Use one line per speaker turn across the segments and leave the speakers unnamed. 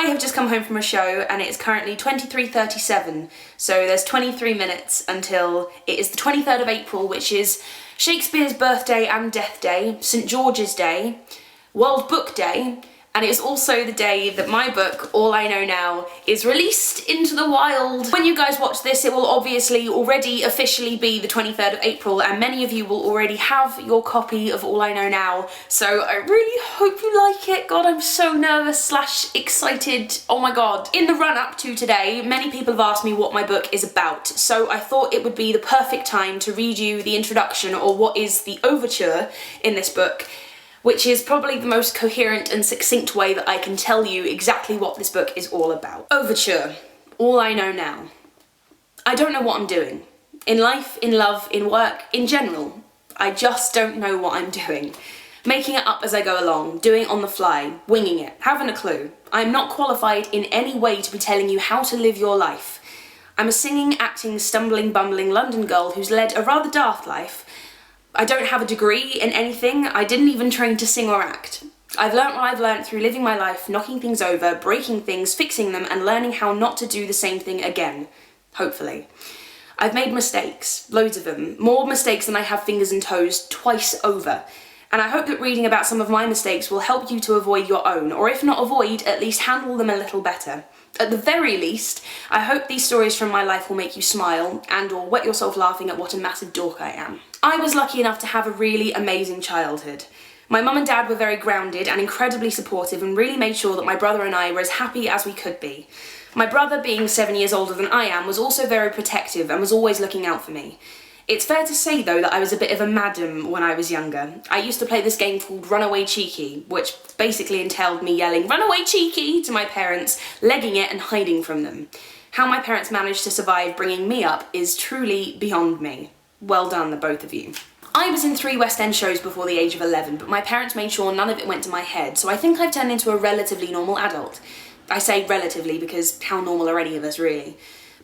I have just come home from a show and it is currently 23:37, so there's 23 minutes until it is the 23rd of April, which is Shakespeare's birthday and death day, St George's Day, World Book Day, and it is also the day that my book, All I Know Now, is released into the wild. When you guys watch this, it will obviously already officially be the 23rd of April, and many of you will already have your copy of All I Know Now, so I really hope you like it. God, I'm so nervous / excited, oh my god. In the run-up to today, many people have asked me what my book is about, so I thought it would be the perfect time to read you the introduction, or what is the overture in this book, which is probably the most coherent and succinct way that I can tell you exactly what this book is all about. Overture. All I Know Now. I don't know what I'm doing. In life, in love, in work, in general. I just don't know what I'm doing. Making it up as I go along, doing it on the fly, winging it, haven't a clue. I'm not qualified in any way to be telling you how to live your life. I'm a singing, acting, stumbling, bumbling London girl who's led a rather daft life. I don't have a degree in anything. I didn't even train to sing or act. I've learnt what I've learnt through living my life, knocking things over, breaking things, fixing them, and learning how not to do the same thing again. Hopefully. I've made mistakes, loads of them, more mistakes than I have fingers and toes, twice over. And I hope that reading about some of my mistakes will help you to avoid your own, or if not avoid, at least handle them a little better. At the very least, I hope these stories from my life will make you smile and or wet yourself laughing at what a massive dork I am. I was lucky enough to have a really amazing childhood. My mum and dad were very grounded and incredibly supportive and really made sure that my brother and I were as happy as we could be. My brother, being 7 years older than I am, was also very protective and was always looking out for me. It's fair to say, though, that I was a bit of a madam when I was younger. I used to play this game called Runaway Cheeky, which basically entailed me yelling, "Runaway Cheeky!" to my parents, legging it and hiding from them. How my parents managed to survive bringing me up is truly beyond me. Well done, the both of you. I was in 3 West End shows before the age of 11, but my parents made sure none of it went to my head, so I think I've turned into a relatively normal adult. I say relatively because how normal are any of us, really?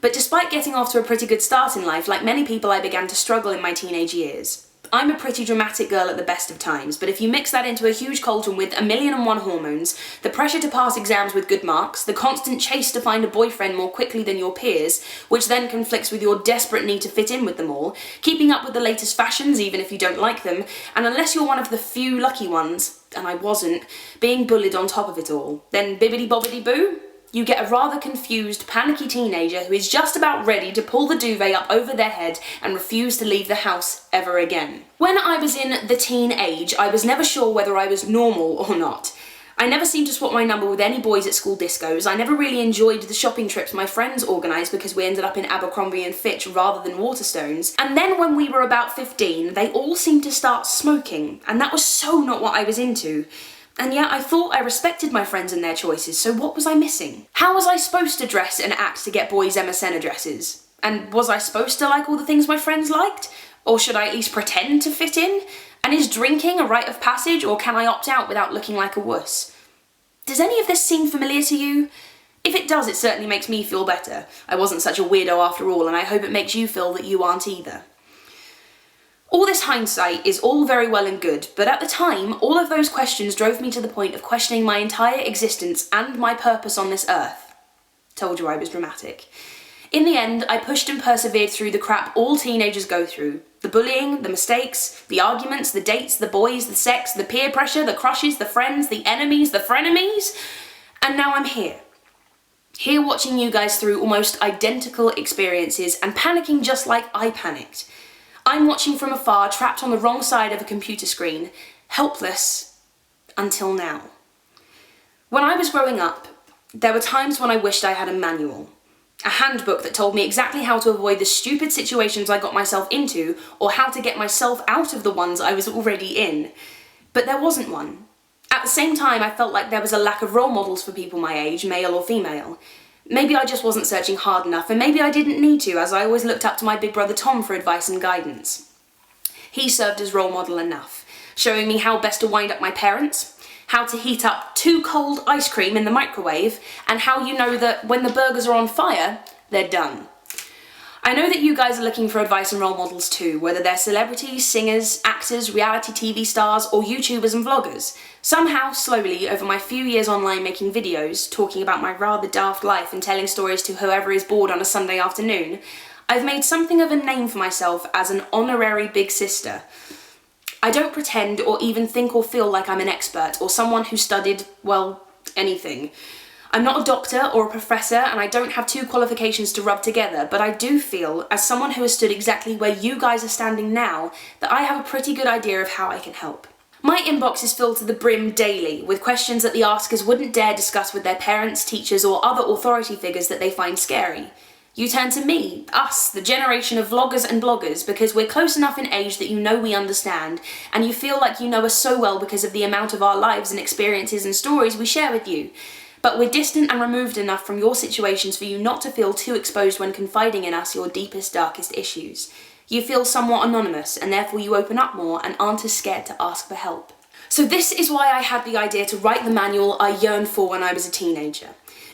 But despite getting off to a pretty good start in life, like many people, I began to struggle in my teenage years. I'm a pretty dramatic girl at the best of times, but if you mix that into a huge cauldron with 1,000,001 hormones, the pressure to pass exams with good marks, the constant chase to find a boyfriend more quickly than your peers, which then conflicts with your desperate need to fit in with them all, keeping up with the latest fashions even if you don't like them, and unless you're one of the few lucky ones, and I wasn't, being bullied on top of it all, then bibbidi-bobbidi-boo? You get a rather confused, panicky teenager who is just about ready to pull the duvet up over their head and refuse to leave the house ever again. When I was in the teen age, I was never sure whether I was normal or not. I never seemed to swap my number with any boys at school discos. I never really enjoyed the shopping trips my friends organised because we ended up in Abercrombie and Fitch rather than Waterstones. And then when we were about 15, they all seemed to start smoking, and that was so not what I was into. And yet I thought I respected my friends and their choices, so what was I missing? How was I supposed to dress and act to get boys' MSN addresses? And was I supposed to like all the things my friends liked? Or should I at least pretend to fit in? And is drinking a rite of passage, or can I opt out without looking like a wuss? Does any of this seem familiar to you? If it does, it certainly makes me feel better. I wasn't such a weirdo after all, and I hope it makes you feel that you aren't either. All this hindsight is all very well and good, but at the time, all of those questions drove me to the point of questioning my entire existence and my purpose on this earth. Told you I was dramatic. In the end, I pushed and persevered through the crap all teenagers go through. The bullying, the mistakes, the arguments, the dates, the boys, the sex, the peer pressure, the crushes, the friends, the enemies, the frenemies. And now I'm here. Here watching you guys through almost identical experiences and panicking just like I panicked. I'm watching from afar, trapped on the wrong side of a computer screen, helpless until now. When I was growing up, there were times when I wished I had a manual. A handbook that told me exactly how to avoid the stupid situations I got myself into, or how to get myself out of the ones I was already in. But there wasn't one. At the same time, I felt like there was a lack of role models for people my age, male or female. Maybe I just wasn't searching hard enough, and maybe I didn't need to, as I always looked up to my big brother Tom for advice and guidance. He served as role model enough, showing me how best to wind up my parents, how to heat up 2 cold ice cream in the microwave, and how you know that when the burgers are on fire, they're done. I know that you guys are looking for advice and role models too, whether they're celebrities, singers, actors, reality TV stars, or YouTubers and vloggers. Somehow, slowly, over my few years online making videos, talking about my rather daft life and telling stories to whoever is bored on a Sunday afternoon, I've made something of a name for myself as an honorary big sister. I don't pretend or even think or feel like I'm an expert or someone who studied, well, anything. I'm not a doctor or a professor, and I don't have 2 qualifications to rub together, but I do feel, as someone who has stood exactly where you guys are standing now, that I have a pretty good idea of how I can help. My inbox is filled to the brim daily with questions that the askers wouldn't dare discuss with their parents, teachers, or other authority figures that they find scary. You turn to me, us, the generation of vloggers and bloggers, because we're close enough in age that you know we understand, and you feel like you know us so well because of the amount of our lives and experiences and stories we share with you. But we're distant and removed enough from your situations for you not to feel too exposed when confiding in us your deepest, darkest issues. You feel somewhat anonymous, and therefore you open up more and aren't as scared to ask for help. So this is why I had the idea to write the manual I yearned for when I was a teenager.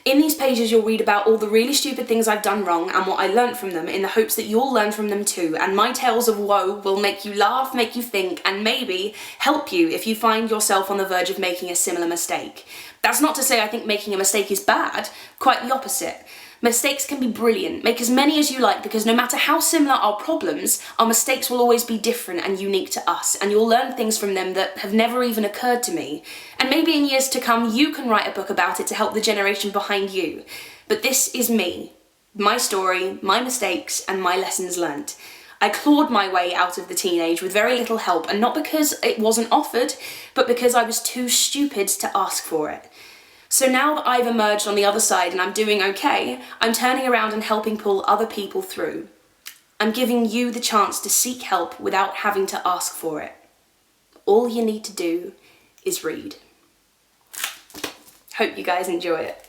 In these pages you'll read about all the really stupid things I've done wrong and what I learnt from them, in the hopes that you'll learn from them too, and my tales of woe will make you laugh, make you think, and maybe help you if you find yourself on the verge of making a similar mistake. That's not to say I think making a mistake is bad, quite the opposite. Mistakes can be brilliant, make as many as you like, because no matter how similar our problems, our mistakes will always be different and unique to us, and you'll learn things from them that have never even occurred to me. And maybe in years to come you can write a book about it to help the generation behind you. But this is me, my story, my mistakes, and my lessons learnt. I clawed my way out of the teenage with very little help, and not because it wasn't offered, but because I was too stupid to ask for it. So now that I've emerged on the other side and I'm doing okay, I'm turning around and helping pull other people through. I'm giving you the chance to seek help without having to ask for it. All you need to do is read. Hope you guys enjoy it.